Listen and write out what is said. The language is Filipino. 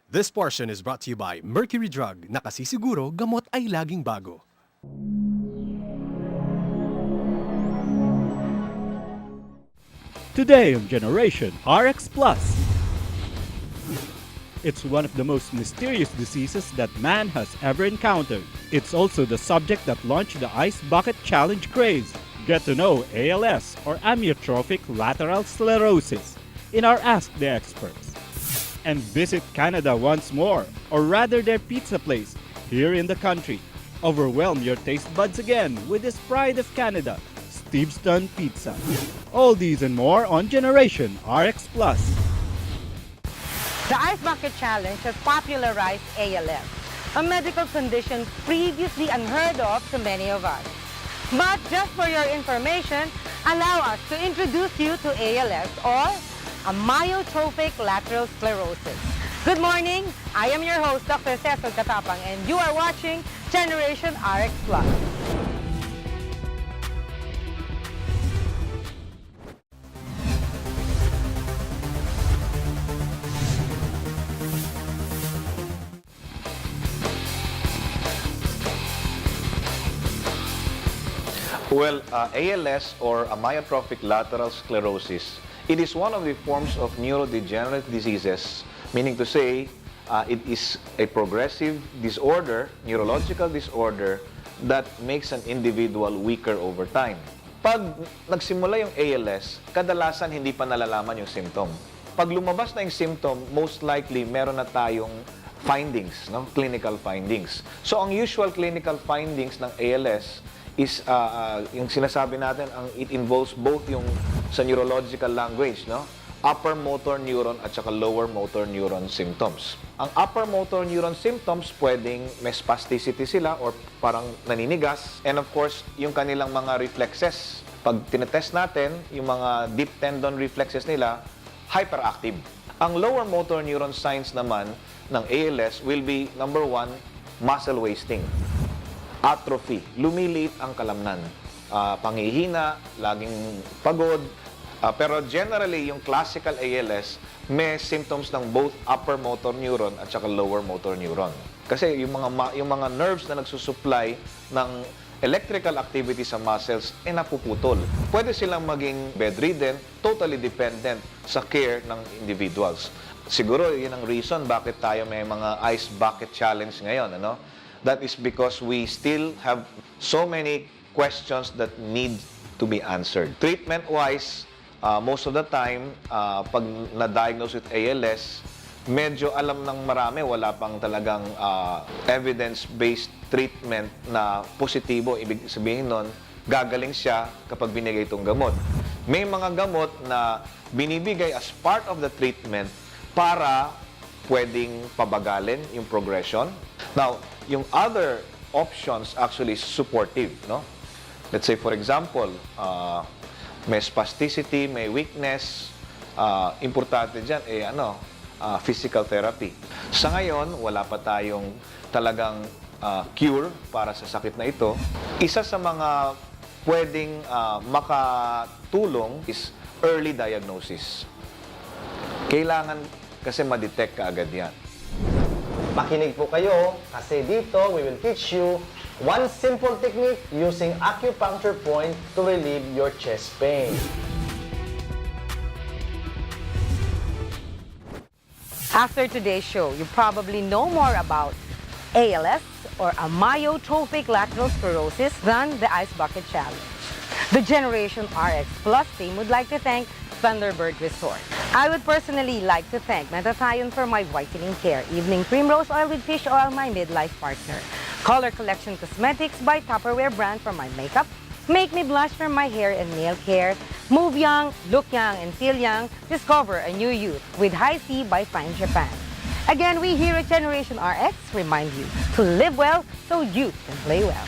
This portion is brought to you by Mercury Drug, nakasisiguro gamot ay laging bago. Today on Generation RX Plus. It's one of the most mysterious diseases that man has ever encountered. It's also the subject that launched the Ice Bucket Challenge craze. Get to know ALS or Amyotrophic Lateral Sclerosis in our Ask the Experts. And visit Canada once more, or rather their pizza place here in the country. Overwhelm your taste buds again with this pride of Canada, Steve's Done Pizza. All these and more on Generation RX Plus. The Ice Bucket Challenge has popularized ALS, a medical condition previously unheard of to many of us. But just for your information, allow us to introduce you to ALS or Amyotrophic Lateral Sclerosis. Good morning, I am your host, Dr. Cecil Katapang, and you are watching Generation RX Plus. Well, ALS or Amyotrophic Lateral Sclerosis, it is one of the forms of neurodegenerative diseases, meaning to say it is a progressive disorder, neurological disorder, that makes an individual weaker over time. Pag nagsimula yung ALS, kadalasan hindi pa nalalaman yung symptom. Pag lumabas na yung symptom, most likely meron na tayong findings, no? Clinical findings. So ang usual clinical findings ng ALS is yung sinasabi natin, it involves both yung sa neurological language, no? Upper motor neuron at saka lower motor neuron symptoms. Ang upper motor neuron symptoms, pwedeng may spasticity sila or parang naninigas. And of course, yung kanilang mga reflexes. Pag tinetest natin, yung mga deep tendon reflexes nila, hyperactive. Ang lower motor neuron signs naman ng ALS will be, number 1, muscle wasting. Atrophy, lumiliit ang kalamnan. Panghihina, laging pagod. Pero generally, yung classical ALS, may symptoms ng both upper motor neuron at saka lower motor neuron. Kasi yung mga nerves na nagsusupply ng electrical activity sa muscles ay napuputol. Pwede silang maging bedridden, totally dependent sa care ng individuals. Siguro, yun ang reason bakit tayo may mga Ice Bucket Challenge ngayon, ano? That is because we still have so many questions that need to be answered. Treatment-wise, most of the time, pag na-diagnose with ALS, medyo alam ng marami, wala pang talagang evidence-based treatment na positibo. Ibig sabihin nun, gagaling siya kapag binigay itong gamot. May mga gamot na binibigay as part of the treatment para pwedeng pabagalin yung progression. Now, yung other options actually is supportive, no? Let's say, for example, may spasticity, may weakness, importante dyan, physical therapy. Sa ngayon, wala pa tayong talagang cure para sa sakit na ito. Isa sa mga pwedeng makatulong is early diagnosis. Kailangan kasi ma-detect kaagad yan. Makinig po kayo kasi dito we will teach you one simple technique using acupuncture point to relieve your chest pain. After today's show, you probably know more about ALS or Amyotrophic Lateral Sclerosis than the Ice Bucket Challenge. The Generation RX Plus team would like to thank Thunderbird Resort. I would personally like to thank Metathion for my whitening care, Evening Primrose Oil with Fish Oil, my midlife partner, Color Collection Cosmetics by Tupperware brand for my makeup, Make Me Blush for my hair and nail care, Move Young, Look Young, and Feel Young, discover a new youth with High C by Fine Japan. Again, we here at Generation RX remind you to live well so you can play well.